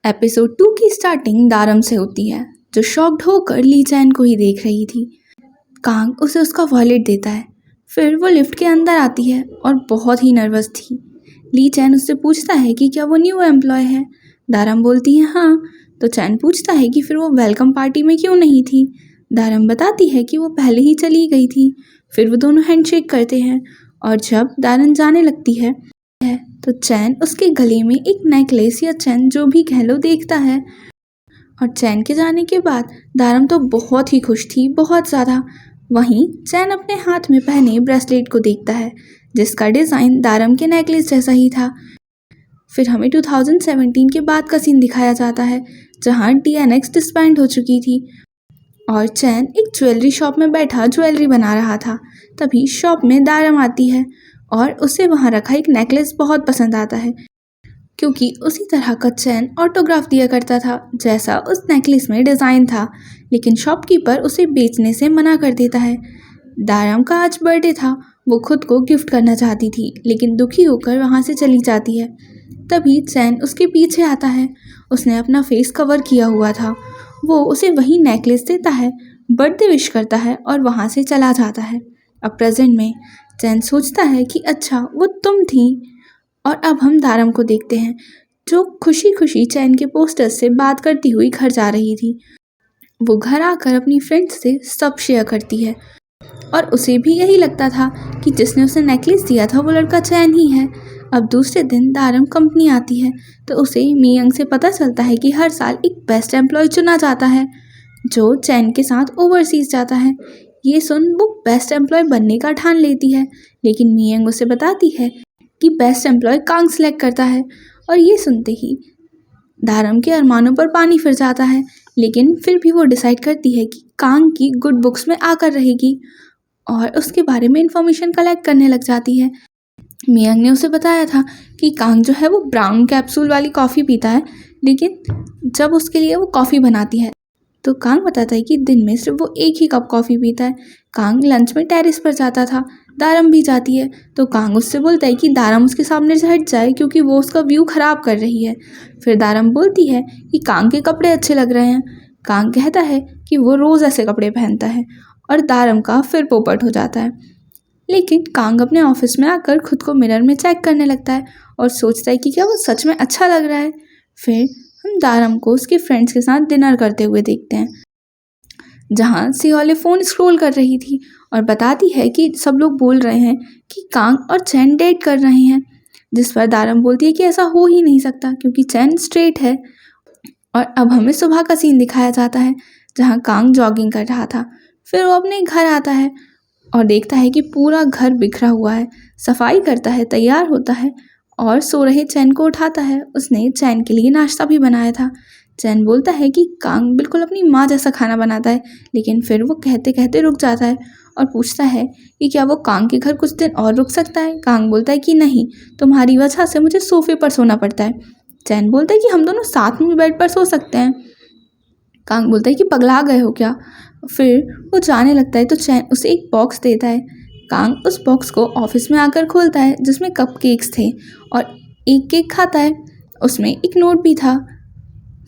Episode 2 की starting दारम से होती है, जो शॉक्ड होकर ली चैन को ही देख रही थी। कांग उसे उसका वॉलेट देता है। फिर वो लिफ्ट के अंदर आती है और बहुत ही नर्वस थी। ली चैन उससे पूछता है कि क्या वो न्यू एम्प्लॉय है। दारम बोलती है हाँ। तो चैन पूछता है कि फिर वो वेलकम पार्टी में क्यों नहीं थी। दारम बताती है कि वो पहले ही चली गई थी। फिर वो दोनों हैंडशेक करते हैं और जब दारम जाने लगती है तो चैन उसके गले में एक नेकलेस या चैन जो भी कह लो देखता है। और चैन के जाने के बाद दारम तो बहुत ही खुश थी, बहुत ज़्यादा। वहीं चैन अपने हाथ में पहने ब्रेसलेट को देखता है जिसका डिज़ाइन दारम के नेकलेस जैसा ही था। फिर हमें 2017 के बाद का सीन दिखाया जाता है जहां DNX डिसबैंड हो चुकी थी और चैन एक ज्वेलरी शॉप में बैठा ज्वेलरी बना रहा था। तभी शॉप में दारम आती है और उसे वहाँ रखा एक नेकलेस बहुत पसंद आता है क्योंकि उसी तरह का चैन ऑटोग्राफ दिया करता था जैसा उस नेकलेस में डिज़ाइन था, लेकिन शॉपकीपर उसे बेचने से मना कर देता है। दारम का आज बर्थडे था, वो खुद को गिफ्ट करना चाहती थी लेकिन दुखी होकर वहाँ से चली जाती है। तभी चैन उसके पीछे आता है। उसने अपना फेस कवर किया हुआ था। वो उसे वही नेकलेस देता है, बर्थडे विश करता है और वहाँ से चला जाता है। अब प्रेजेंट में चैन सोचता है कि अच्छा वो तुम थी। और अब हम दारम को देखते हैं जो खुशी खुशी चैन के पोस्टर से बात करती हुई घर जा रही थी। वो घर आकर अपनी फ्रेंड्स से सब शेयर करती है और उसे भी यही लगता था कि जिसने उसे नेकलेस दिया था वो लड़का चैन ही है। अब दूसरे दिन दारम कंपनी आती है तो उसे मियंग से पता चलता है कि हर साल एक बेस्ट एम्प्लॉय चुना जाता है जो चैन के साथ ओवरसीज जाता है। ये सुन वो बेस्ट एम्प्लॉय बनने का ठान लेती है, लेकिन मियंग उसे बताती है कि बेस्ट एम्प्लॉय कांग सेलेक्ट करता है। और ये सुनते ही दारम के अरमानों पर पानी फिर जाता है, लेकिन फिर भी वो डिसाइड करती है कि कांग की गुड बुक्स में आकर रहेगी और उसके बारे में इंफॉर्मेशन कलेक्ट करने लग जाती है। मियंग ने उसे बताया था कि कांग जो है वो ब्राउन कैप्सूल वाली कॉफ़ी पीता है, लेकिन जब उसके लिए वो कॉफ़ी बनाती है तो कांग बताता है कि दिन में सिर्फ वो एक ही कप कॉफ़ी पीता है। कांग लंच में टेरेस पर जाता था, दारम भी जाती है तो कांग उससे बोलता है कि दारम उसके सामने से हट जाए क्योंकि वो उसका व्यू ख़राब कर रही है। फिर दारम बोलती है कि कांग के कपड़े अच्छे लग रहे हैं। कांग कहता है कि वो रोज़ ऐसे कपड़े पहनता है और दारम का फिर पोपट हो जाता है। लेकिन कांग अपने ऑफिस में आकर खुद को मिरर में चेक करने लगता है और सोचता है कि क्या वो सच में अच्छा लग रहा है। फिर हम दारम को उसके फ्रेंड्स के साथ डिनर करते हुए देखते हैं जहाँ सियोले फ़ोन स्क्रॉल कर रही थी और बताती है कि सब लोग बोल रहे हैं कि कांग और चैन डेट कर रहे हैं, जिस पर दारम बोलती है कि ऐसा हो ही नहीं सकता क्योंकि चैन स्ट्रेट है। और अब हमें सुबह का सीन दिखाया जाता है जहाँ कांग जॉगिंग कर रहा था। फिर वो अपने घर आता है और देखता है कि पूरा घर बिखरा हुआ है। सफाई करता है, तैयार होता है और सो रहे चैन को उठाता है। उसने चैन के लिए नाश्ता भी बनाया था। चैन बोलता है कि कांग बिल्कुल अपनी माँ जैसा खाना बनाता है, लेकिन फिर वो कहते कहते रुक जाता है और पूछता है कि क्या वो कांग के घर कुछ दिन और रुक सकता है। कांग बोलता है कि नहीं, तुम्हारी वजह से मुझे सोफे पर सोना पड़ता है। चैन बोलता है कि हम दोनों साथ में बेड पर सो सकते हैं। कांग बोलता है कि पगला गए हो क्या। फिर वो जाने लगता है तो चैन उसे एक बॉक्स देता है। कांग उस बॉक्स को ऑफिस में आकर खोलता है जिसमें कपकेक्स थे और एक केक खाता है। उसमें एक नोट भी था।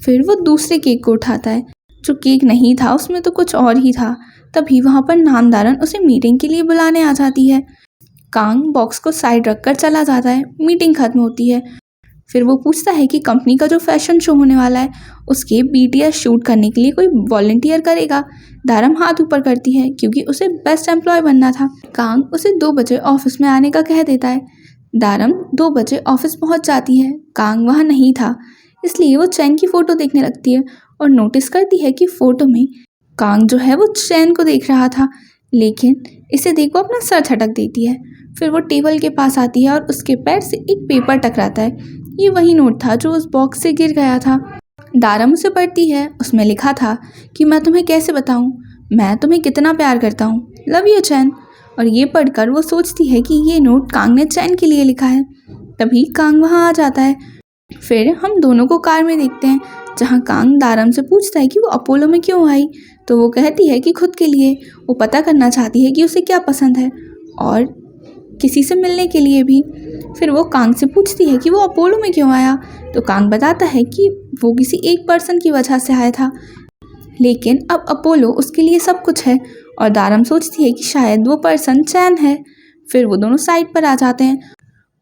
फिर वो दूसरे केक को उठाता है जो केक नहीं था, उसमें तो कुछ और ही था। तभी वहाँ पर नामदारन उसे मीटिंग के लिए बुलाने आ जाती है। कांग बॉक्स को साइड रखकर चला जाता है। मीटिंग खत्म होती है। फिर वो पूछता है कि कंपनी का जो फैशन शो होने वाला है उसके BTS शूट करने के लिए कोई वॉलंटियर करेगा। दारम हाथ ऊपर करती है क्योंकि उसे बेस्ट एम्प्लॉय बनना था। कांग उसे 2 बजे ऑफिस में आने का कह देता है। दारम 2 बजे ऑफिस पहुंच जाती है। कांग वहाँ नहीं था, इसलिए वो चैन की फ़ोटो देखने लगती है और नोटिस करती है कि फ़ोटो में कांग जो है वो चैन को देख रहा था, लेकिन इसे देख वो अपना सर झटक देती है। फिर वो टेबल के पास आती है और उसके पैर से एक पेपर टकराता है। ये वही नोट था जो उस बॉक्स से गिर गया था। दारम उसे पढ़ती है। उसमें लिखा था कि मैं तुम्हें कैसे बताऊं, मैं तुम्हें कितना प्यार करता हूं, लव यू चैन। और ये पढ़कर वो सोचती है कि ये नोट कांग ने चैन के लिए लिखा है। तभी कांग वहाँ आ जाता है। फिर हम दोनों को कार में देखते हैं जहाँ कांग दारम से पूछता है कि वो अपोलो में क्यों आई। तो वो कहती है कि खुद के लिए। वो पता करना चाहती है कि उसे क्या पसंद है और किसी से मिलने के लिए भी। फिर वो कांग से पूछती है कि वो अपोलो में क्यों आया। तो कांग बताता है कि वो किसी एक पर्सन की वजह से आया था, लेकिन अब अपोलो उसके लिए सब कुछ है और दारम सोचती है कि शायद वो पर्सन चैन है। फिर वो दोनों साइड पर आ जाते हैं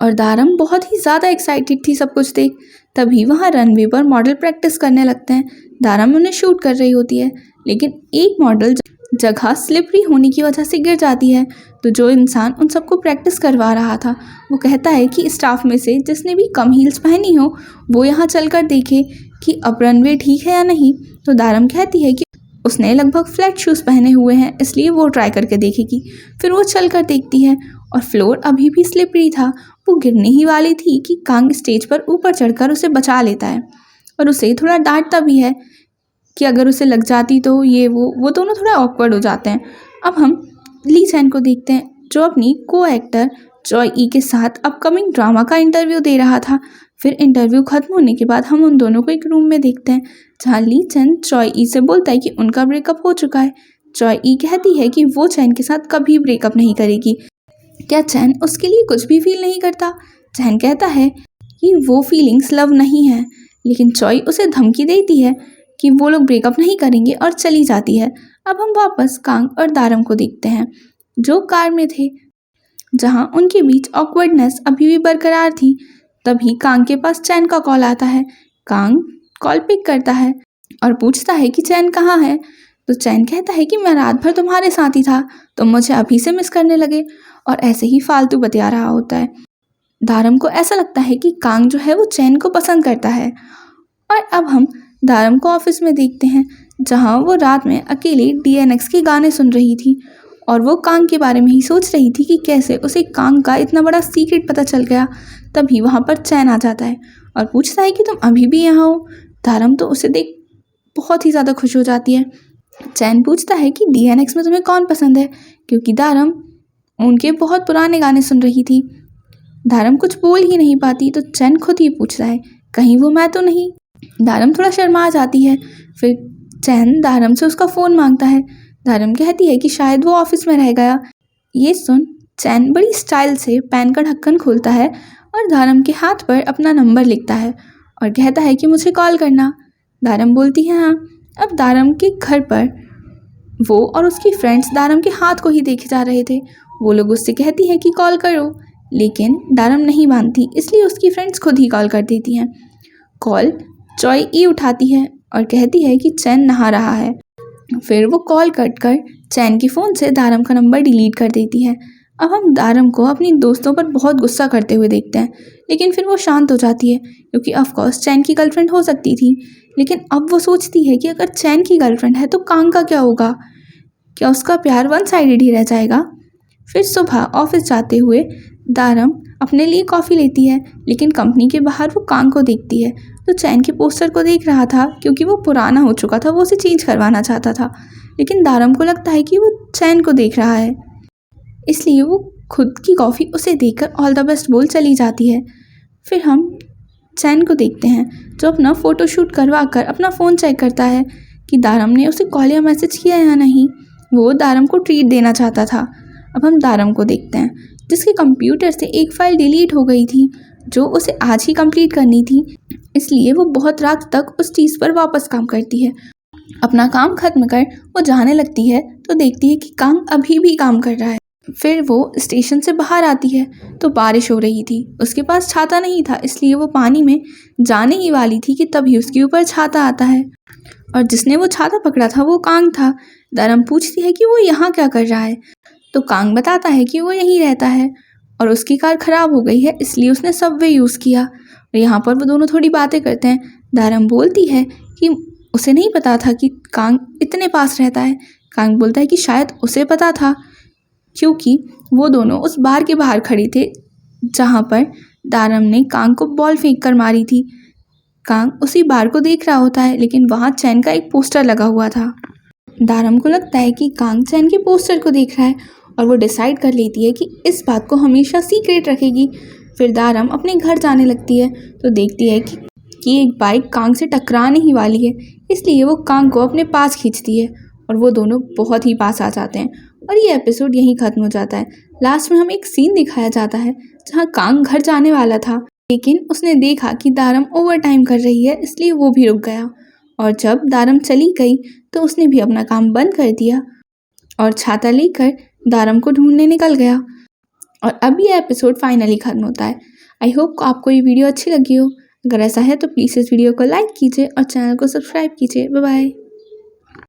और दारम बहुत ही ज़्यादा एक्साइटेड थी सब कुछ देख। तभी वहाँ रनवे पर मॉडल प्रैक्टिस करने लगते हैं। दारम उन्हें शूट कर रही होती है, लेकिन एक मॉडल जगह स्लिपरी होने की वजह से गिर जाती है। तो जो इंसान उन सबको प्रैक्टिस करवा रहा था वो कहता है कि स्टाफ में से जिसने भी कम हील्स पहनी हो वो यहाँ चलकर देखे कि अब रनवे ठीक है या नहीं। तो दारम कहती है कि उसने लगभग फ्लैट शूज़ पहने हुए हैं, इसलिए वो ट्राई करके देखेगी। फिर वो चल कर देखती है और फ्लोर अभी भी स्लिपरी था। वो गिरने ही वाली थी कि कांग स्टेज पर ऊपर चढ़कर उसे बचा लेता है और उसे थोड़ा डांटता भी है कि अगर उसे लग जाती तो ये वो दोनों थोड़ा ऑकवर्ड हो जाते हैं। अब हम ली चैन को देखते हैं, जो अपनी को एक्टर चॉय ई के साथ अपकमिंग ड्रामा का इंटरव्यू दे रहा था। फिर इंटरव्यू खत्म होने के बाद हम उन दोनों को एक रूम में देखते हैं, जहाँ ली चैन चॉय ई से बोलता है कि उनका ब्रेकअप हो चुका है। चॉय ई कहती है कि वो चैन के साथ कभी ब्रेकअप नहीं करेगी। क्या चैन उसके लिए कुछ भी फील नहीं करता? चैन कहता है कि वो फीलिंग्स लव नहीं है, लेकिन चॉय उसे धमकी देती है कि वो लोग ब्रेकअप नहीं करेंगे और चली जाती है। अब हम वापस कांग और दारम को देखते हैं, जो कार में थे, जहाँ उनके बीच ऑकवर्डनेस अभी भी बरकरार थी। तभी कांग के पास चैन का कॉल आता है। कांग कॉल पिक करता है और पूछता है कि चैन कहाँ है। तो चैन कहता है कि मैं रात भर तुम्हारे साथ ही था, तुम मुझे अभी से मिस करने लगे, और ऐसे ही फालतू बतिया रहा होता है। दारम को ऐसा लगता है कि कांग जो है वो चैन को पसंद करता है। और अब हम दारम को ऑफिस में देखते हैं, जहाँ वो रात में अकेली DNX के गाने सुन रही थी और वो कांग के बारे में ही सोच रही थी कि कैसे उसे कांग का इतना बड़ा सीक्रेट पता चल गया। तभी वहाँ पर चैन आ जाता है और पूछता है कि तुम अभी भी यहाँ हो। दारम तो उसे देख बहुत ही ज़्यादा खुश हो जाती है। चैन पूछता है कि DNX में तुम्हें कौन पसंद है, क्योंकि दारम उनके बहुत पुराने गाने सुन रही थी। दारम कुछ बोल ही नहीं पाती, तो चैन खुद ही पूछता है कहीं वो मैं तो नहीं। दारम थोड़ा शर्मा जाती है। फिर चैन दारम से उसका फ़ोन मांगता है। दारम कहती है कि शायद वो ऑफिस में रह गया। ये सुन चैन बड़ी स्टाइल से पैन का ढक्कन खोलता है और दारम के हाथ पर अपना नंबर लिखता है और कहता है कि मुझे कॉल करना। दारम बोलती है हाँ। अब दारम के घर पर वो और उसकी फ्रेंड्स दारम के हाथ को ही देखे जा रहे थे। वो लोग उससे कहती हैं कि कॉल करो, लेकिन दारम नहीं मानती, इसलिए उसकी फ्रेंड्स खुद ही कॉल कर देती हैं। कॉल चॉय ई उठाती है और कहती है कि चैन नहा रहा है। फिर वो कॉल कट कर चैन के फ़ोन से दारम का नंबर डिलीट कर देती है। अब हम दारम को अपनी दोस्तों पर बहुत गुस्सा करते हुए देखते हैं, लेकिन फिर वो शांत हो जाती है, क्योंकि ऑफकोर्स चैन की गर्लफ्रेंड हो सकती थी। लेकिन अब वो सोचती है कि अगर चैन की गर्लफ्रेंड है तो कांग का क्या होगा? क्या उसका प्यार वन साइडेड ही रह जाएगा? फिर सुबह ऑफिस जाते हुए दारम अपने लिए कॉफ़ी लेती है, लेकिन कंपनी के बाहर वो कांग को देखती है। तो चैन के पोस्टर को देख रहा था, क्योंकि वो पुराना हो चुका था, वो उसे चेंज करवाना चाहता था। लेकिन दारम को लगता है कि वो चैन को देख रहा है, इसलिए वो खुद की कॉफ़ी उसे देकर ऑल द बेस्ट बोल चली जाती है। फिर हम चैन को देखते हैं, जो अपना फ़ोटोशूट करवा कर अपना फ़ोन चेक करता है कि दारम ने उसे कॉल या मैसेज किया या नहीं। वो दारम को ट्रीट देना चाहता था। अब हम दारम को देखते हैं, जिसके कंप्यूटर से एक फ़ाइल डिलीट हो गई थी, जो उसे आज ही कंप्लीट करनी थी, इसलिए वो बहुत रात तक उस चीज़ पर वापस काम करती है। अपना काम खत्म कर वो जाने लगती है तो देखती है कि कांग अभी भी काम कर रहा है। फिर वो स्टेशन से बाहर आती है तो बारिश हो रही थी। उसके पास छाता नहीं था, इसलिए वो पानी में जाने ही वाली थी कि तभी उसके ऊपर छाता आता है, और जिसने वो छाता पकड़ा था वो कांग था। दारम पूछती है कि वो यहाँ क्या कर रहा है, तो कांग बताता है कि वो यहीं रहता है और उसकी कार ख़राब हो गई है, इसलिए उसने सबवे यूज़ किया। और यहाँ पर वो दोनों थोड़ी बातें करते हैं। दारम बोलती है कि उसे नहीं पता था कि कांग इतने पास रहता है। कांग बोलता है कि शायद उसे पता था, क्योंकि वो दोनों उस बार के बाहर खड़े थे जहाँ पर दारम ने कांग को बॉल फेंक कर मारी थी। कांग उसी बार को देख रहा होता है, लेकिन वहाँ चैन का एक पोस्टर लगा हुआ था। दारम को लगता है कि कांग चैन के पोस्टर को देख रहा है और वो डिसाइड कर लेती है कि इस बात को हमेशा सीक्रेट रखेगी। फिर दारम अपने घर जाने लगती है तो देखती है कि एक बाइक कांग से टकराने ही वाली है, इसलिए वो कांग को अपने पास खींचती है और वो दोनों बहुत ही पास आ जाते हैं और ये एपिसोड यहीं ख़त्म हो जाता है। लास्ट में हमें एक सीन दिखाया जाता है जहाँ कांग घर जाने वाला था, लेकिन उसने देखा कि दारम ओवर टाइम कर रही है, इसलिए वो भी रुक गया। और जब दारम चली गई तो उसने भी अपना काम बंद कर दिया और छाता लेकर दारम को ढूंढने निकल गया। और अब ये एपिसोड फाइनली खत्म होता है। आई होप आपको ये वीडियो अच्छी लगी हो। अगर ऐसा है तो प्लीज़ इस वीडियो को लाइक कीजिए और चैनल को सब्सक्राइब कीजिए। Bye bye.